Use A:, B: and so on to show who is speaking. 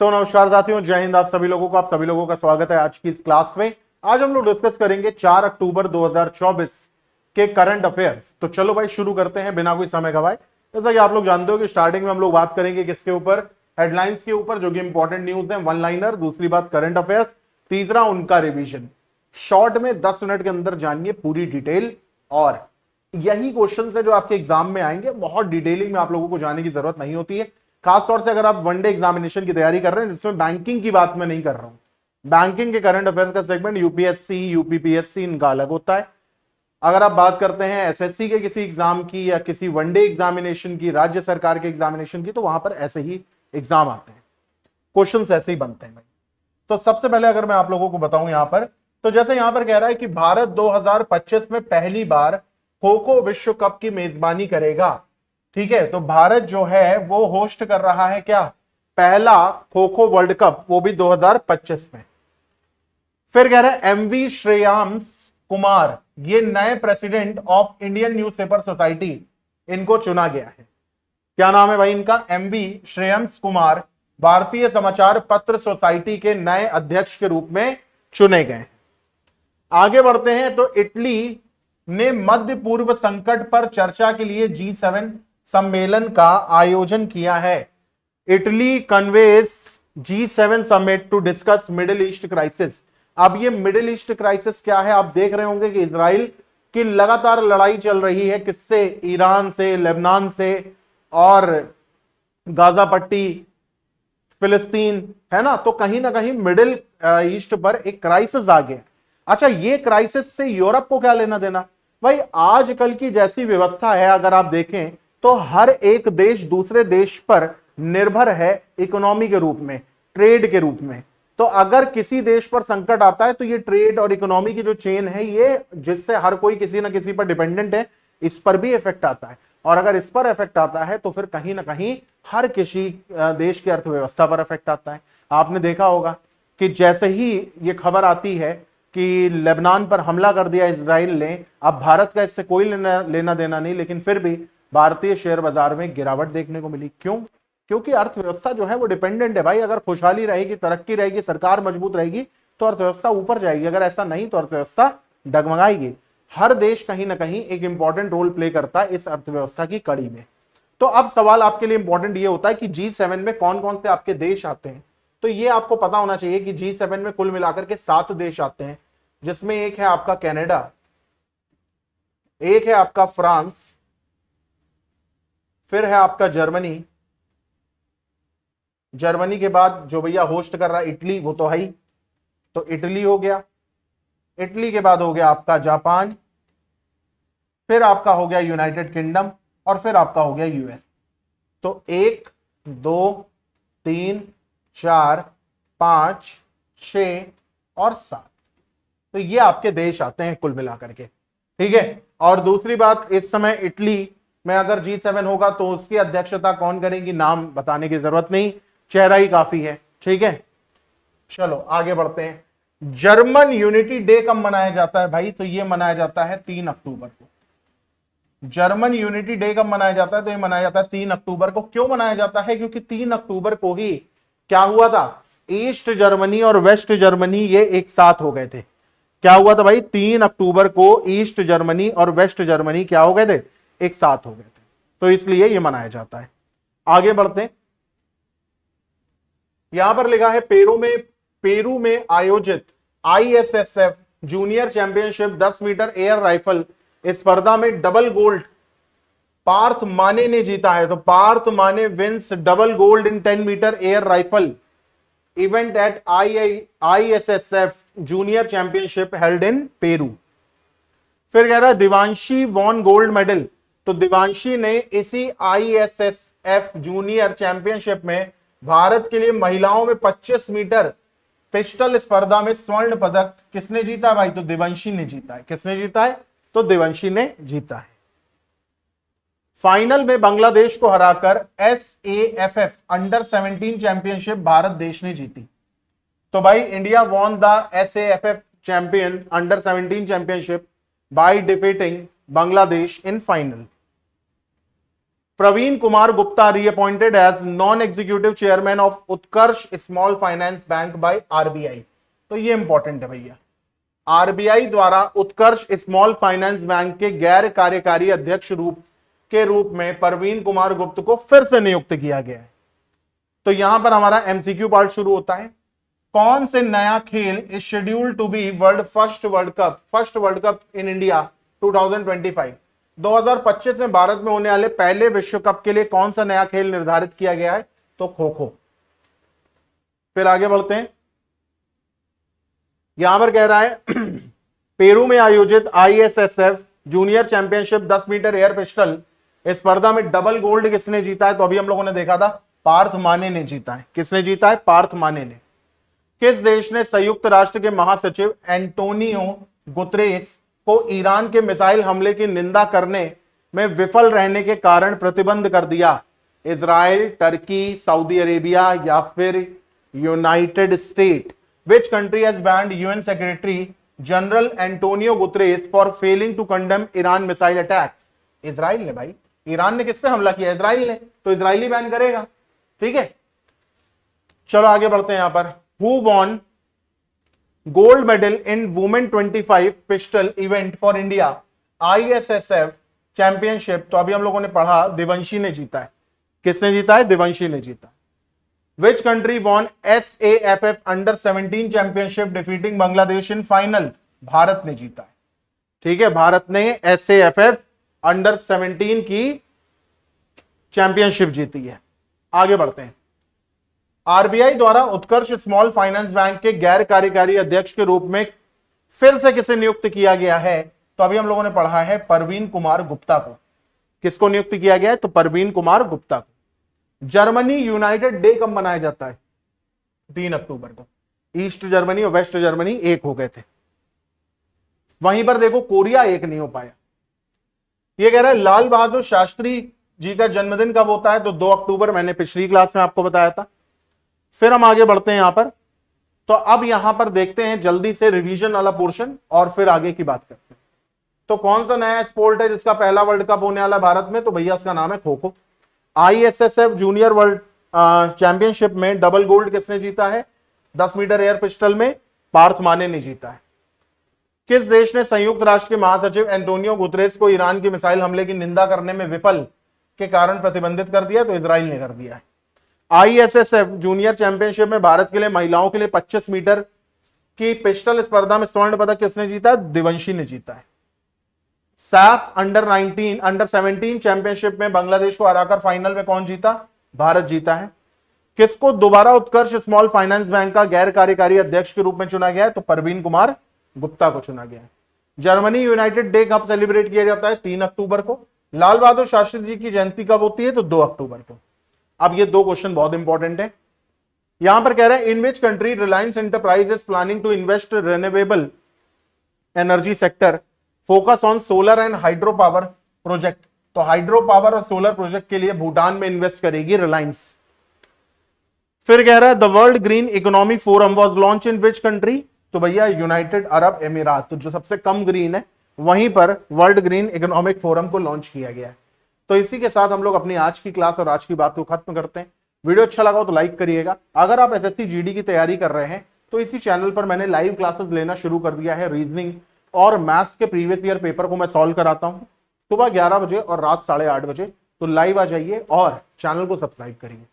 A: नमस्कार साथियों, जय हिंद। आप सभी लोगों का स्वागत है आज की इस क्लास में। आज हम लोग डिस्कस करेंगे 4 अक्टूबर 2024 के करंट अफेयर्स। तो चलो भाई शुरू करते हैं बिना कोई समय गवाए। जैसा कि आप लोग जानते हो कि स्टार्टिंग में हम लोग बात करेंगे किसके ऊपर, हेडलाइंस के ऊपर, जो कि इंपॉर्टेंट न्यूज है, वन लाइनर। दूसरी बात करंट अफेयर्स, तीसरा उनका रिवीजन। शॉर्ट में 10 मिनट के अंदर जानिए पूरी डिटेल, और यही क्वेश्चन है जो आपके एग्जाम में आएंगे। बहुत डिटेलिंग में आप लोगों को जाने की जरूरत नहीं होती है, खासतौर से अगर आप वनडे एग्जामिनेशन की तैयारी कर रहे हैं, जिसमें बैंकिंग की बात मैं नहीं कर रहा हूं। बैंकिंग के करंट अफेयर्स का सेगमेंट यूपीएससी, यूपीपीएससी इनका अलग होता है। अगर आप बात करते हैं एसएससी के किसी एग्जाम की या किसी वनडे एग्जामिनेशन की, राज्य सरकार के एग्जामिनेशन की, तो वहां पर ऐसे ही एग्जाम आते हैं, क्वेश्चंस ऐसे ही बनते हैं भाई। तो सबसे पहले अगर मैं आप लोगों को बताऊं यहां पर, तो जैसे यहां पर कह रहा है कि भारत 2025 में पहली बार खो खो विश्व कप की मेजबानी करेगा। ठीक है, तो भारत जो है वो होस्ट कर रहा है क्या, पहला खो खो वर्ल्ड कप, वो भी 2025 में। फिर कह रहा है एमवी श्रेयांश कुमार, ये नए president of Indian newspaper society, इनको चुना गया है। क्या नाम है भाई इनका, एमवी श्रेयांश कुमार, भारतीय समाचार पत्र सोसाइटी के नए अध्यक्ष के रूप में चुने गए। आगे बढ़ते हैं तो इटली ने मध्य पूर्व संकट पर चर्चा के लिए G7 सम्मेलन का आयोजन किया है। Italy convenes G7 summit to discuss middle east crisis. अब ये मिडिल ईस्ट क्राइसिस क्या है, आप देख रहे होंगे कि इजराइल की लगातार लड़ाई चल रही है, किससे, ईरान से, लेबनान से, और गाजा पट्टी, फिलिस्तीन, है ना। तो कहीं ना कहीं मिडिल ईस्ट पर एक क्राइसिस आ गया। अच्छा, ये क्राइसिस से यूरोप को क्या लेना देना भाई। आजकल की जैसी व्यवस्था है, अगर आप देखें तो हर एक देश दूसरे देश पर निर्भर है, इकोनॉमी के रूप में, ट्रेड के रूप में। तो अगर किसी देश पर संकट आता है तो ये ट्रेड और इकोनॉमी की जो चेन है, ये जिससे हर कोई किसी ना किसी पर डिपेंडेंट है, इस पर भी इफेक्ट आता है। और अगर इस पर इफेक्ट आता है तो फिर कहीं ना कहीं हर किसी देश की अर्थव्यवस्था पर इफेक्ट आता है। आपने देखा होगा कि जैसे ही ये खबर आती है कि लेबनान पर हमला कर दिया इजराइल ने, अब भारत का इससे कोई लेना देना नहीं, लेकिन फिर भी भारतीय शेयर बाजार में गिरावट देखने को मिली। क्यों? क्योंकि अर्थव्यवस्था जो है वो डिपेंडेंट है भाई। अगर खुशहाली रहेगी, तरक्की रहेगी, सरकार मजबूत रहेगी, तो अर्थव्यवस्था ऊपर जाएगी। अगर ऐसा नहीं तो अर्थव्यवस्था डगमगाएगी। हर देश कहीं ना कहीं एक इंपॉर्टेंट रोल प्ले करता है इस अर्थव्यवस्था की कड़ी में। तो अब सवाल आपके लिए इंपॉर्टेंट ये होता है कि G7 में कौन कौन से आपके देश आते हैं। तो ये आपको पता होना चाहिए कि G7 में कुल मिलाकर के 7 देश आते हैं, जिसमें एक है आपका कनाडा, एक है आपका फ्रांस, फिर है आपका जर्मनी। जर्मनी के बाद जो भैया होस्ट कर रहा है इटली, वो तो है ही, तो इटली हो गया। इटली के बाद हो गया आपका जापान, फिर आपका हो गया यूनाइटेड किंगडम, और फिर आपका हो गया यूएस। तो 1 2 3 4 5 6 और 7, तो ये आपके देश आते हैं कुल मिलाकर के। ठीक है, और दूसरी बात, इस समय इटली में अगर G7 होगा तो उसकी अध्यक्षता कौन करेगी, नाम बताने की जरूरत नहीं, चेहरा ही काफी है। ठीक है, चलो आगे बढ़ते हैं। जर्मन यूनिटी डे कब मनाया जाता है भाई, तो ये मनाया जाता है 3 अक्टूबर को। जर्मन यूनिटी डे कब मनाया जाता है, तो ये मनाया जाता है 3 अक्टूबर को। क्यों मनाया जाता है, क्योंकि 3 अक्टूबर को ही क्या हुआ था, ईस्ट जर्मनी और वेस्ट जर्मनी ये एक साथ हो गए थे। क्या हुआ था भाई, 3 अक्टूबर को ईस्ट जर्मनी और वेस्ट जर्मनी क्या हो गए थे, एक साथ हो गए थे। तो इसलिए ये मनाया जाता है। आगे बढ़ते हैं, यहां पर लिखा है पेरू में आयोजित ISSF junior championship 10 metre air rifle स्पर्धा में डबल गोल्ड पार्थ माने ने जीता है। तो Parth Mane wins double gold in 10 metre air rifle event at ISSF junior championship held in Peru. फिर कह रहा है दिवांशी वॉन गोल्ड मेडल। तो दिवांशी ने इसी ISSF जूनियर चैंपियनशिप में भारत के लिए महिलाओं में 25 मीटर पिस्टल स्पर्धा में स्वर्ण पदक किसने जीता भाई, तो दिवंशी ने जीता है। किसने जीता है, तो दिवंशी ने जीता है। फाइनल में बांग्लादेश को हराकर SAFF अंडर 17 चैंपियनशिप भारत देश ने जीती। तो भाई India won the SAFF champion under 17 championship by defeating Bangladesh in final. Praveen Kumar Gupta reappointed as non executive chairman of Utkarsh small finance bank by RBI. तो ये इंपॉर्टेंट है भैया, आरबीआई द्वारा उत्कर्ष स्मॉल फाइनेंस बैंक के गैर कार्यकारी अध्यक्ष के रूप में प्रवीण कुमार गुप्ता को फिर से नियुक्त किया गया है। तो यहां पर हमारा एमसीक्यू पार्ट शुरू होता है। कौन से नया खेल is scheduled to be first world cup in India 2025? 2025 में भारत में होने वाले पहले विश्व कप के लिए कौन सा नया खेल निर्धारित किया गया है? तो खो खो। फिर आगे बढ़ते हैं, यहां पर कह रहा है पेरू में आयोजित ISSF junior championship 10 metre air pistol इस स्पर्धा में डबल गोल्ड किसने जीता है? तो अभी हम लोगों ने देखा था, पार्थ माने ने जीता है। किसने जीता है? पार्थ माने ने। किस देश ने संयुक्त राष्ट्र के महासचिव एंटोनियो गुतरेस को ईरान के मिसाइल हमले की निंदा करने में विफल रहने के कारण प्रतिबंध कर दिया? इजराइल, टर्की, सऊदी अरेबिया या फिर United state? Which country has banned UN Secretary General Antonio Guterres for failing to condemn Iran missile attacks? Israel ने भाई, ईरान ने किस पे हमला किया? इजराइल ने, तो इजराइल ही बैन करेगा। ठीक है, चलो आगे बढ़ते हैं। यहां पर Who won gold medal in Women 25 pistol event for India ISSF championship? तो अभी हम लोगों ने पढ़ा, दिवंशी ने जीता है। किसने जीता है? दिवंशी ने जीता। Which country won SAFF Under 17 Championship defeating Bangladesh in final? Bharat ने जीता है। ठीक है, भारत ने SAFF Under 17 की चैंपियनशिप जीती है। आगे बढ़ते हैं, आरबीआई द्वारा उत्कर्ष स्मॉल फाइनेंस बैंक के गैर कार्यकारी अध्यक्ष के रूप में फिर से किसे नियुक्त किया गया है? तो अभी हम लोगों ने पढ़ा है, प्रवीण कुमार गुप्ता को। किसको नियुक्त किया गया है? तो प्रवीण कुमार गुप्ता को। जर्मनी यूनाइटेड डे कब मनाया जाता है? 3 अक्टूबर को। ईस्ट जर्मनी और वेस्ट जर्मनी एक हो गए थे। वहीं पर देखो, कोरिया एक नहीं हो पाया। ये कह रहा है लाल बहादुर शास्त्री जी का जन्मदिन कब होता है? तो 2 अक्टूबर, मैंने पिछली क्लास में आपको बताया था। फिर हम आगे बढ़ते हैं यहां पर। तो अब यहां पर देखते हैं जल्दी से रिवीजन वाला पोर्शन और फिर आगे की बात करते हैं। तो कौन सा नया स्पोर्ट है जिसका पहला वर्ल्ड कप होने वाला भारत में? तो भैया उसका नाम है kho kho. ISSF junior world championship में डबल गोल्ड किसने जीता है? 10 मीटर एयर पिस्टल में पार्थ माने ने जीता है। किस देश ने संयुक्त राष्ट्र के महासचिव एंटोनियो गुतरेस को ईरान के मिसाइल हमले की निंदा करने में विफल के कारण प्रतिबंधित कर दिया? तो इजराइल ने कर दिया है। आईएसएसएफ जूनियर चैंपियनशिप में भारत के लिए महिलाओं के लिए 25 मीटर की पिस्टल स्पर्धा में स्वर्ण पदक किसने जीता? दिवंशी ने जीता है। सैफ अंडर 17 चैंपियनशिप में बांग्लादेश को हराकर फाइनल में कौन जीता? भारत जीता है। किसको दोबारा उत्कर्ष स्मॉल फाइनेंस बैंक का गैर कार्यकारी अध्यक्ष के रूप में चुना गया है? तो प्रवीण कुमार गुप्ता को चुना गया है। जर्मनी यूनाइटेड डे कब सेलिब्रेट किया जाता है? 3 अक्टूबर को। लाल बहादुर शास्त्री जी की जयंती कब होती है? तो 2 अक्टूबर को। अब ये 2 क्वेश्चन बहुत इंपॉर्टेंट है। यहां पर कह रहे हैं, in which country Reliance enterprise is planning to invest renewable energy sector focus on solar and hydro power project? तो हाइड्रो पावर और सोलर प्रोजेक्ट के लिए भूटान में इन्वेस्ट करेगी रिलायंस। फिर कह रहा है, the world green economy forum was launch in which country? तो भैया यूनाइटेड अरब अमीरात। तो जो सबसे कम ग्रीन है वहीं पर वर्ल्ड ग्रीन इकोनॉमिक फोरम को लॉन्च किया गया है। तो इसी के साथ हम लोग अपनी आज की क्लास और आज की बात को खत्म करते हैं। वीडियो अच्छा लगा हो तो लाइक करिएगा। अगर आप एसएससी जीडी की तैयारी कर रहे हैं तो इसी चैनल पर मैंने लाइव क्लासेस लेना शुरू कर दिया है। रीजनिंग और मैथ्स के प्रीवियस ईयर पेपर को मैं सॉल्व कराता हूं सुबह 11 बजे और रात 8:30 बजे। तो लाइव आ जाइए और चैनल को सब्सक्राइब करिए।